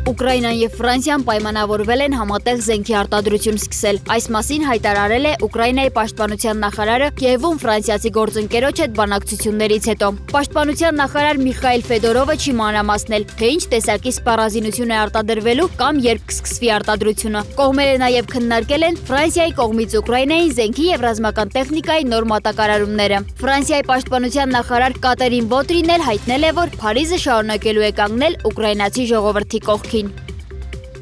Ուկրաինան եւ Ֆրանսիան պայմանավորվել են համատեղ զենքի արտադրություն սկսել։ Այս մասին հայտարարել է Ուկրաինայի պաշտպանության նախարարը Կիևում ֆրանսիացի գործընկերոջ հետ բանակցություններից հետո։ Պաշտպանության նախարար Միխայել Ֆեդորովը չի մանրամասնել, թե ինչ տեսակի սպառազինություն է արտադրվելու կամ երբ կսկսվի արտադրությունը։ Կողմերը նաեւ քննարկել են Ֆրանսիայի կողմից Ուկրաինային զենքի եւ ռազմական տեխնիկայի նոր մատակարարումները։ Ֆրանսիայի պաշտպանության նախարար Կատերին Վոտրին էլ հայտնել է, որ Փարիզը շարունակելու է կանգնել ուկրաինացի ժողովրդի կողքին։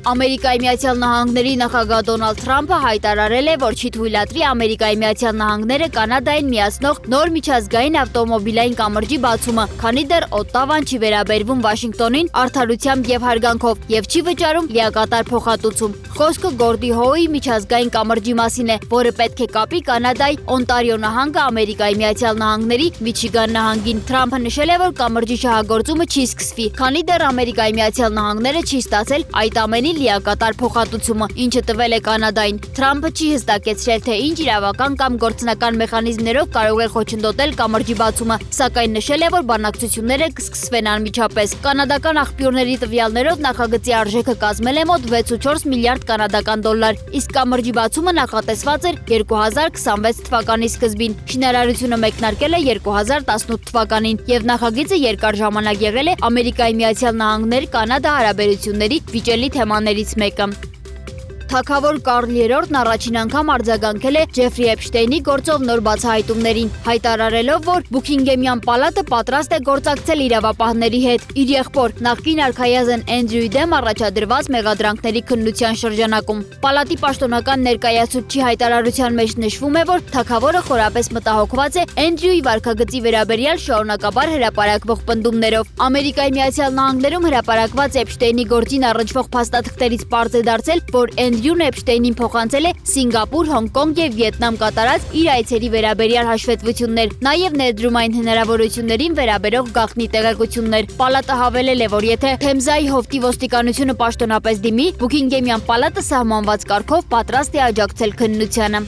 Ամերիկայի Միացյալ Նահանգների նախագահ Դոնալդ Թրամփը հայտարարել է, որ չի թույլատրի Ամերիկայի Միացյալ Նահանգները Կանադային միացնող նոր միջազգային ավտոմոբիլային կամրջի բացումը, քանի դեռ Օտտավան չի վերաբերվում Վաշինգտոնին արդարությամբ եւ հարգանքով եւ չի վճարում լիակատար փոխհատուցում։ Խոսքը Գորդի Հոուի միջազգային կամրջի մասին է, որը պետք է կապի Կանադայի Օնտարիո նահանգը Ամերիկայի Միացյալ Նահանգների Միչիգան նահանգին։ Թրամփը նշել է, որ կամրջի շահագործումը չի սկսվի, քանի դեռ Ամերիկայի Միացյալ Նահանգները չի ստացել այդ ամենի լիակատար փոխհատուցումը, ինչը տվել է Կանադային։ Թրամփը չի հստակեցրել, թե ինչ իրավական կամ գործնական մեխանիզմներով կարող է խոչընդոտել կամրջի բացումը, սակայն նշել է, որ բանակցությունները կսկսվեն անմիջապես։ Կանադական աղբյուրների տվյալներով նախագծի արժեքը կազմել է մոտ 6.4 միլիարդ կանադական դոլար, իսկ կամրջի բացումը նախատեսված էր 2026 թվականի սկզբին։ Շինարարությունը մեկնարկել է 2018 թվականին եւ նախագիծը երկար ժամանակ եղել է Ամերիկայի Միացյալ Նահանգներ-Կանադա հարաբերությունների վիճելի թեմաներից մեկը։ Թագավոր Կարլ III-ն առաջին անգամ արձագանքել է Ջեֆրի Էփշտեյնի գործով նոր բացահայտումներին, հայտարարելով, որ Բուքինգեմյան պալատը պատրաստ է գործակցել իրավապահների հետ իր եղբոր նախկին արքայազն Էնդրյուի դեմ առաջադրված մեղադրանքների քննության շրջանակում։ Պալատի պաշտոնական ներկայացուցչի հայտարարության մեջ նշվում է, որ թագավորը խորապես մտահոգված է Էնդրյուի վարքագծի վերաբերյալ շարունակաբար հրապարակվող պնդումներով։ Ամերիկայի Միացյալ Նահանգներում հրապարակված Էփշտեյնի գործին առնչվող փաստաթղթերից պարզ է դարձել, որ Էնդրյուն Էփշտեյնին փոխանցել է Սինգապուր, Հոնկոնգ եւ Վիետնամ կատարած իր այցերի վերաբերյալ հաշվետվություններ, նաեւ ներդրում այն հնարավորություններին վերաբերող գաղտնի տեղեկություններ։ Պալատը հավելել է, որ եթե Թեմզայի հովտի ոստիկանությունը պաշտոնապես դիմի, Բուքինգեմյան պալատը սահմանված կարգով պատրաստ է աջակցել քննությանը։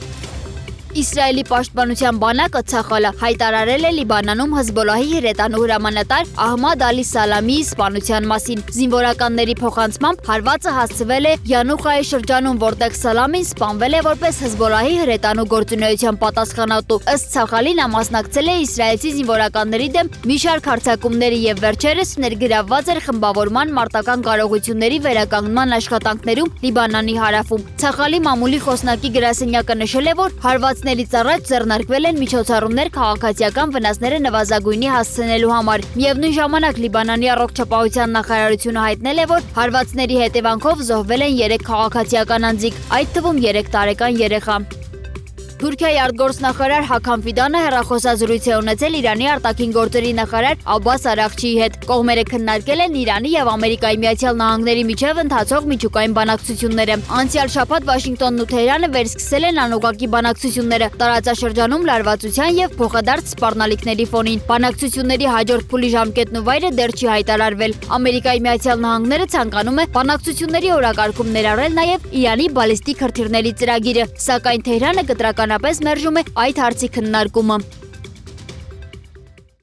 Իսրայելի պաշտպանության բանակը Ցախալը հայտարարել է Լիբանանում Հեզբոլլահի հրետանու հրամանատար Ահմադ Ալի Սալամիի սպանության մասին։ Զինվորականների փոխանցմամբ հարվածը հասցվել է Յանուխայի շրջանում, որտեղ Սալամին սպանվել է որպես Հեզբոլլահի հրետանու գործունեության պատասխանատու։ Ըստ Ցախալի նա մասնակցել է իսրայելցի զինվորականների դեմ մի շարք հարձակումների եւ վերջերս ներգրավված էր խմբավորման մարտական կարողությունների վերականգնման աշխատանքներում Լիբանանի հարավում։ Ցախալի մամուլի խոսնակի գրասենյակը նշել է, որ հարվածներից առաջ ձեռնարկվել են միջոցառումներ քաղաքացիական վնասները նվազագույնի հասցնելու համար։ Միևնույն ժամանակ Լիբանանի առողջապահության նախարարությունը հայտնել է, որ հարվածների հետևանքով զոհվել են 3 քաղաքացիական անձիկ, այդ թվում 3 տարեկան երեխա։ Թուրքիայի արտգործնախարար Հաքամ Ֆիդանը հեռախոսազրույց է ունեցել Իրանի արտաքին գործերի նախարար Աբբաս Արաղչիի հետ։ Կողմերը քննարկել են Իրանի եւ Ամերիկայի Միացյալ Նահանգների միջև ընթացող միջուկային բանակցությունները։ Անցյալ շաբաթ Վաշինգտոնն ու Թեհրանը վերսկսել են անուղղակի բանակցությունները տարածաշրջանում լարվածության եւ փոխադարձ սպառնալիքների ֆոնին։ Բանակցությունների հաջորդ փուլի ժամկետն ու վայրը դեռ չի հայտարարվել։ Ամերիկայի Միացյալ Նահանգները ցանկանում է բանակցությունների օրակարգում ներառել նաեւ Իրանի բալիստիկ հրթիռների ծրագիրը, սակայն Թեհրանը կտրականապես մերժում է այդ հարցի քննարկումը։